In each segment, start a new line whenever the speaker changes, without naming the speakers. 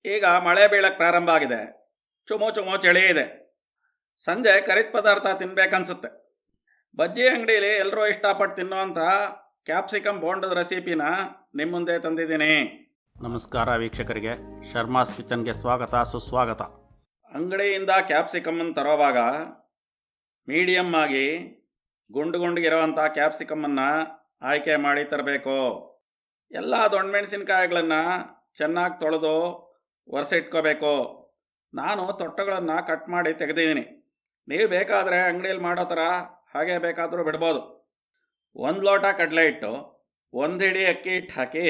ಈಗ ಮಳೆ ಬೀಳಕ್ಕೆ ಪ್ರಾರಂಭ ಆಗಿದೆ. ಚುಮು ಚುಮು ಚಳಿ ಇದೆ. ಸಂಜೆ ಕರಿದ ಪದಾರ್ಥ ತಿನ್ಬೇಕನ್ಸುತ್ತೆ. ಬಜ್ಜಿ ಅಂಗಡಿಯಲ್ಲಿ ಎಲ್ಲರೂ ಇಷ್ಟಪಟ್ಟು ತಿನ್ನುವಂಥ ಕ್ಯಾಪ್ಸಿಕಮ್ ಬೋಂಡದ ರೆಸಿಪಿನ ನಿಮ್ಮ ಮುಂದೆ ತಂದಿದ್ದೀನಿ.
ನಮಸ್ಕಾರ ವೀಕ್ಷಕರಿಗೆ, ಶರ್ಮಾಸ್ ಕಿಚನ್ಗೆ ಸ್ವಾಗತ ಸುಸ್ವಾಗತ.
ಅಂಗಡಿಯಿಂದ ಕ್ಯಾಪ್ಸಿಕಮ್ಮನ್ನು ತರೋವಾಗ ಮೀಡಿಯಮ್ ಆಗಿ ಗುಂಡು ಗುಂಡಿಗಿರೋವಂಥ ಕ್ಯಾಪ್ಸಿಕಮ್ಮನ್ನು ಆಯ್ಕೆ ಮಾಡಿ ತರಬೇಕು. ಎಲ್ಲ ದೊಣ್ಣೆ ಮೆಣಸಿನ್ಕಾಯಿಗಳನ್ನು ಚೆನ್ನಾಗಿ ತೊಳೆದು ಒರೆಸಿಟ್ಕೋಬೇಕು. ನಾನು ತೊಟ್ಟಗಳನ್ನು ಕಟ್ ಮಾಡಿ ತೆಗೆದಿದ್ದೀನಿ. ನೀವು ಬೇಕಾದರೆ ಅಂಗಡಿಯಲ್ಲಿ ಮಾಡೋ ಥರ ಹಾಗೆ ಬೇಕಾದರೂ ಬಿಡ್ಬೋದು. 1 ಲೋಟ ಕಡಲೆ ಹಿಟ್ಟು, 1 ಹಿಡಿ ಅಕ್ಕಿ ಹಿಟ್ಟು ಹಾಕಿ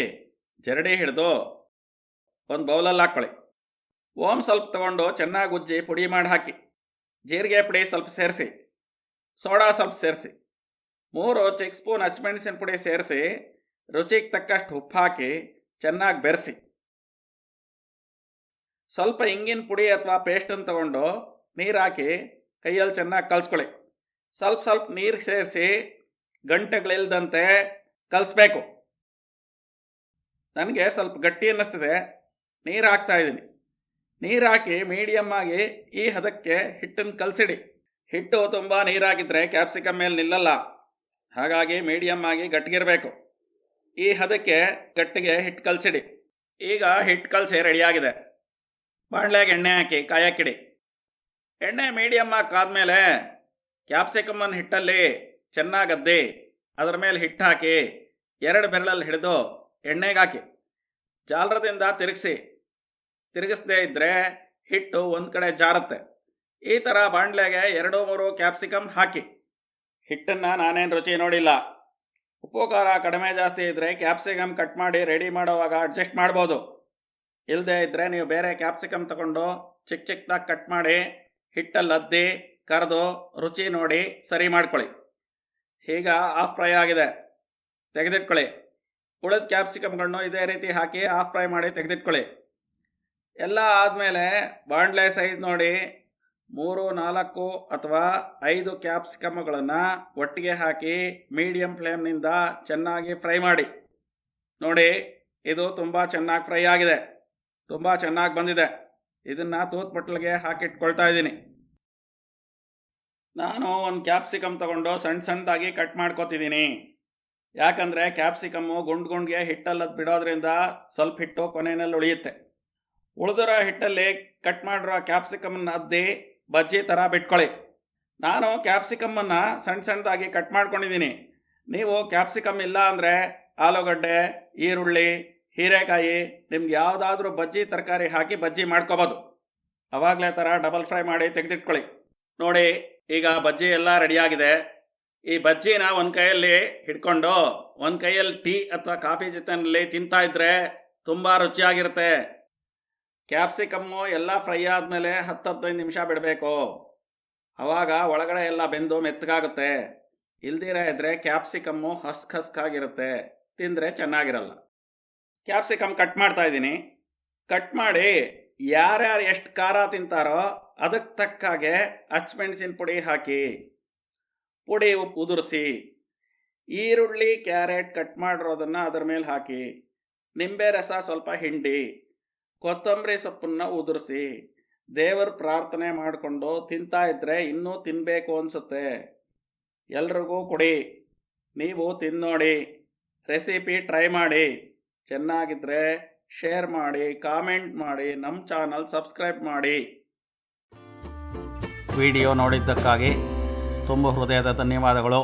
ಜರಡಿ ಹಿಡಿದು ಒಂದು ಬೌಲಲ್ಲಿ ಹಾಕ್ಕೊಳ್ಳಿ. ಸ್ವಲ್ಪ ತಗೊಂಡು ಚೆನ್ನಾಗಿ ಉಜ್ಜಿ ಪುಡಿ ಮಾಡಿ ಹಾಕಿ. ಜೀರಿಗೆ ಪುಡಿ ಸ್ವಲ್ಪ ಸೇರಿಸಿ, ಸೋಡಾ ಸ್ವಲ್ಪ ಸೇರಿಸಿ, 3 ಚಿಕ್ಕ ಸ್ಪೂನ್ ಹಚ್ಮೆಣಸಿನ ಪುಡಿ ಸೇರಿಸಿ ರುಚಿಗೆ ತಕ್ಕಷ್ಟು ಉಪ್ಪು ಹಾಕಿ ಚೆನ್ನಾಗಿ ಬೆರೆಸಿ. ಸ್ವಲ್ಪ ಇಂಗಿನ ಪುಡಿ ಅಥವಾ ಪೇಸ್ಟನ್ನು ತಗೊಂಡು ನೀರು ಹಾಕಿ ಕೈಯಲ್ಲಿ ಚೆನ್ನಾಗಿ ಕಲಿಸ್ಕೊಳ್ಳಿ. ಸ್ವಲ್ಪ ನೀರು ಸೇರಿಸಿ ಗಂಟೆಗಳಿಲ್ದಂತೆ ಕಲಿಸ್ಬೇಕು. ನನಗೆ ಸ್ವಲ್ಪ ಗಟ್ಟಿ ಅನ್ನಿಸ್ತಿದೆ, ನೀರು ಹಾಕ್ತಾ ಇದ್ದೀನಿ. ನೀರು ಹಾಕಿ ಮೀಡಿಯಮ್ ಆಗಿ ಈ ಹದಕ್ಕೆ ಹಿಟ್ಟನ್ನು ಕಲಸಿಡಿ. ಹಿಟ್ಟು ತುಂಬ ನೀರಾಗಿದ್ದರೆ ಕ್ಯಾಪ್ಸಿಕಮ್ ಮೇಲೆ ನಿಲ್ಲಲ್ಲ. ಹಾಗಾಗಿ ಮೀಡಿಯಮ್ ಆಗಿ ಗಟ್ಟಿಗಿರಬೇಕು. ಈ ಹದಕ್ಕೆ ಗಟ್ಟಿಗೆ ಹಿಟ್ಟು ಕಲಸಿಡಿ. ಈಗ ಹಿಟ್ಟು ಕಲಸಿ ರೆಡಿಯಾಗಿದೆ. ಬಾಣಲೆಗೆ ಎಣ್ಣೆ ಹಾಕಿ ಕಾಯಕ್ಕಿಡಿ. ಎಣ್ಣೆ ಮೀಡಿಯಮ್ ಆಗಿ ಕಾದ್ಮೇಲೆ ಕ್ಯಾಪ್ಸಿಕಮ್ಮನ್ನು ಹಿಟ್ಟಲ್ಲಿ ಚೆನ್ನಾಗಿ ಅದ್ದಿ ಅದರ ಮೇಲೆ ಹಿಟ್ಟು ಹಾಕಿ 2 ಬೆರಳಲ್ಲಿ ಹಿಡಿದು ಎಣ್ಣೆಗೆ ಹಾಕಿ ಜಾಲರದಿಂದ ತಿರುಗಿಸದೇ ಇದ್ದರೆ ಹಿಟ್ಟು ಒಂದು ಕಡೆ ಜಾರುತ್ತೆ. ಈ ಥರ ಬಾಣಲೆಗೆ 2-3 ಕ್ಯಾಪ್ಸಿಕಮ್ ಹಾಕಿ. ಹಿಟ್ಟನ್ನು ನಾನೇನು ರುಚಿ ನೋಡಿಲ್ಲ. ಉಪ್ಪು ಖಾರ ಕಡಿಮೆ ಜಾಸ್ತಿ ಇದ್ದರೆ ಕ್ಯಾಪ್ಸಿಕಮ್ ಕಟ್ ಮಾಡಿ ರೆಡಿ ಮಾಡೋವಾಗ ಅಡ್ಜಸ್ಟ್ ಮಾಡ್ಬೋದು. ಇಲ್ಲದೇ ಇದ್ದರೆ ನೀವು ಬೇರೆ ಕ್ಯಾಪ್ಸಿಕಮ್ ತಗೊಂಡು ಚಿಕ್ಕದಾಗಿ ಕಟ್ ಮಾಡಿ ಹಿಟ್ಟಲ್ಲಿ ಅದ್ದಿ ಕರೆದು ರುಚಿ ನೋಡಿ ಸರಿ ಮಾಡ್ಕೊಳ್ಳಿ. ಈಗ ಹಾಫ್ ಫ್ರೈ ಆಗಿದೆ, ತೆಗೆದಿಟ್ಕೊಳ್ಳಿ. ಉಳಿದ ಕ್ಯಾಪ್ಸಿಕಮ್ಗಳನ್ನು ಇದೇ ರೀತಿ ಹಾಕಿ ಹಾಫ್ ಫ್ರೈ ಮಾಡಿ ತೆಗೆದಿಟ್ಕೊಳ್ಳಿ. ಎಲ್ಲ ಆದಮೇಲೆ ಬಾಣಲೆ ಸೈಜ್ ನೋಡಿ 3, 4 ಅಥವಾ 5 ಕ್ಯಾಪ್ಸಿಕಮ್ಗಳನ್ನು ಒಟ್ಟಿಗೆ ಹಾಕಿ ಮೀಡಿಯಮ್ ಫ್ಲೇಮ್ನಿಂದ ಚೆನ್ನಾಗಿ ಫ್ರೈ ಮಾಡಿ. ನೋಡಿ, ಇದು ತುಂಬ ಚೆನ್ನಾಗಿ ಫ್ರೈ ಆಗಿದೆ, ತುಂಬ ಚೆನ್ನಾಗಿ ಬಂದಿದೆ. ಇದನ್ನು ತೂತ್ಪಟ್ಲಿಗೆ ಹಾಕಿಟ್ಕೊಳ್ತಾ ಇದ್ದೀನಿ. ನಾನು ಒಂದು ಕ್ಯಾಪ್ಸಿಕಮ್ ತಗೊಂಡು ಸಣ್ಣದಾಗಿ ಕಟ್ ಮಾಡ್ಕೋತಿದ್ದೀನಿ. ಯಾಕಂದರೆ ಕ್ಯಾಪ್ಸಿಕಮ್ಮು ಗುಂಡ್ಗೆ ಹಿಟ್ಟಲ್ಲಿ ಬಿಡೋದ್ರಿಂದ ಸ್ವಲ್ಪ ಹಿಟ್ಟು ಕೊನೆಯಲ್ಲಿ ಉಳಿಯುತ್ತೆ. ಉಳಿದಿರೋ ಹಿಟ್ಟಲ್ಲಿ ಕಟ್ ಮಾಡಿರೋ ಕ್ಯಾಪ್ಸಿಕಮನ್ನು ಅದ್ದಿ ಬಜ್ಜಿ ಥರ ಬಿಟ್ಕೊಳ್ಳಿ. ನಾನು ಕ್ಯಾಪ್ಸಿಕಮ್ಮನ್ನು ಸಣ್ಣದಾಗಿ ಕಟ್ ಮಾಡ್ಕೊಂಡಿದ್ದೀನಿ. ನೀವು ಕ್ಯಾಪ್ಸಿಕಮ್ ಇಲ್ಲ ಅಂದರೆ ಆಲೂಗಡ್ಡೆ, ಈರುಳ್ಳಿ, ಹೀರೆಕಾಯಿ, ನಿಮ್ಗೆ ಯಾವುದಾದ್ರೂ ಬಜ್ಜಿ ತರಕಾರಿ ಹಾಕಿ ಬಜ್ಜಿ ಮಾಡ್ಕೋಬೋದು. ಅವಾಗಲೇ ಥರ ಡಬಲ್ ಫ್ರೈ ಮಾಡಿ ತೆಗೆದಿಟ್ಕೊಳ್ಳಿ. ನೋಡಿ, ಈಗ ಬಜ್ಜಿ ಎಲ್ಲ ರೆಡಿಯಾಗಿದೆ. ಈ ಬಜ್ಜಿನ ಒಂದು ಕೈಯಲ್ಲಿ ಹಿಡ್ಕೊಂಡು ಒಂದು ಕೈಯಲ್ಲಿ ಟೀ ಅಥವಾ ಕಾಫಿ ಜೊತೆಯಲ್ಲಿ ತಿಂತಾ ಇದ್ದರೆ ತುಂಬ ರುಚಿಯಾಗಿರುತ್ತೆ. ಕ್ಯಾಪ್ಸಿಕಮ್ಮು ಎಲ್ಲ ಫ್ರೈ ಆದಮೇಲೆ 10-15 ನಿಮಿಷ ಬಿಡಬೇಕು. ಆವಾಗ ಒಳಗಡೆ ಎಲ್ಲ ಬೆಂದು ಮೆತ್ತಗಾಗುತ್ತೆ. ಇಲ್ದಿರ ಇದ್ದರೆ ಕ್ಯಾಪ್ಸಿಕಮ್ಮು ಹಸ್ಕಾಗಿರುತ್ತೆ, ತಿಂದರೆ ಚೆನ್ನಾಗಿರಲ್ಲ. ಕ್ಯಾಪ್ಸಿಕಮ್ ಕಟ್ ಮಾಡ್ತಾ ಇದ್ದೀನಿ. ಕಟ್ ಮಾಡಿ ಯಾರ್ಯಾರು ಎಷ್ಟು ಖಾರ ತಿಂತಾರೋ ಅದಕ್ಕೆ ತಕ್ಕಾಗೆ ಹಚ್ಮೆಣಸಿನ ಪುಡಿ ಹಾಕಿ, ಪುಡಿ ಉಪ್ಪು ಉದುರಿಸಿ, ಈರುಳ್ಳಿ ಕ್ಯಾರೆಟ್ ಕಟ್ ಮಾಡಿರೋದನ್ನು ಅದರ ಮೇಲೆ ಹಾಕಿ, ನಿಂಬೆ ರಸ ಸ್ವಲ್ಪ ಹಿಂಡಿ, ಕೊತ್ತಂಬರಿ ಸೊಪ್ಪನ್ನು ಉದುರಿಸಿ, ದೇವರ ಪ್ರಾರ್ಥನೆ ಮಾಡಿಕೊಂಡು ತಿಂತಾ ಇದ್ದರೆ ಇನ್ನೂ ತಿನ್ನಬೇಕು ಅನಿಸುತ್ತೆ. ಎಲ್ರಿಗೂ ಕೊಡಿ. ನೀವು ತಿನ್ನೋಡಿ, ರೆಸಿಪಿ ಟ್ರೈ ಮಾಡಿ. ಚೆನ್ನಾಗಿದ್ದರೆ ಶೇರ್ ಮಾಡಿ, ಕಾಮೆಂಟ್ ಮಾಡಿ, ನಮ್ಮ ಚಾನಲ್ ಸಬ್ಸ್ಕ್ರೈಬ್ ಮಾಡಿ.
ವಿಡಿಯೋ ನೋಡಿದ್ದಕ್ಕಾಗಿ ತುಂಬ ಹೃದಯದ ಧನ್ಯವಾದಗಳು.